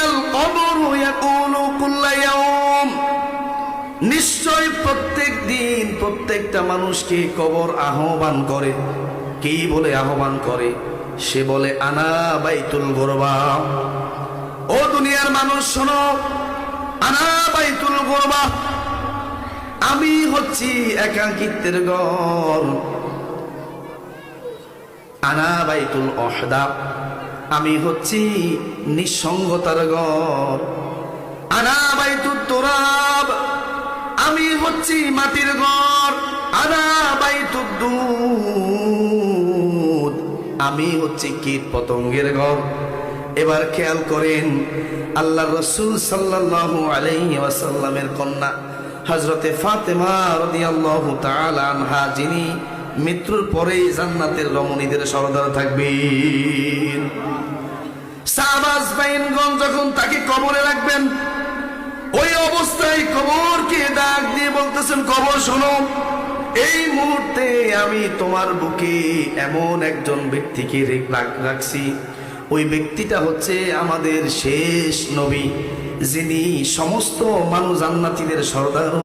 ইন্নাল কবরু ইয়াকুলু কুল্লা ইয়াউম, নিশ্চয় প্রত্যেক দিন প্রত্যেকটা মানুষকে কবর আহ্বান করে। কি বলে আহ্বান করে? সে বলে আনা বাইতুল গুরবা। ও দুনিয়ার মানুষ শোনো, আনা বাইতুল গুরবা, আমি হচ্ছি একাকিত্বের ঘর। আনা বাইতুল ওহদা, আমি হচ্ছি নিঃসঙ্গতার ঘর। আনা বাইতুত তুরাব, আমি হচ্ছি মাটির ঘর। আনা বাইতুদ দুদ, আমি হচ্ছি কীট পতঙ্গের ঘর। এবার খেয়াল করেন, আল্লাহ রাসূল সাল্লাল্লাহু আলাইহি ওয়াসাল্লামের কন্যা হযরতে ফাতেমা রাদিয়াল্লাহু তাআলা আনহা, যিনি মৃত্যুর পরেই জান্নাতের রমণীদের সরদার থাকবেন, সাহাবাজ বাইনগণ যখন তাকে কবরে রাখবেন, ওই অবস্থায় কবরকে ডাক দিয়ে বলতেছেন, কবর শোনো, এই মুহূর্তে আমি তোমার বুকে এমন একজন ব্যক্তিকে রাখছি। ওই ব্যক্তিটা হচ্ছে আমাদের শেষ নবী, যিনি সমস্ত মানুষ জান্নাতীদের সরদার।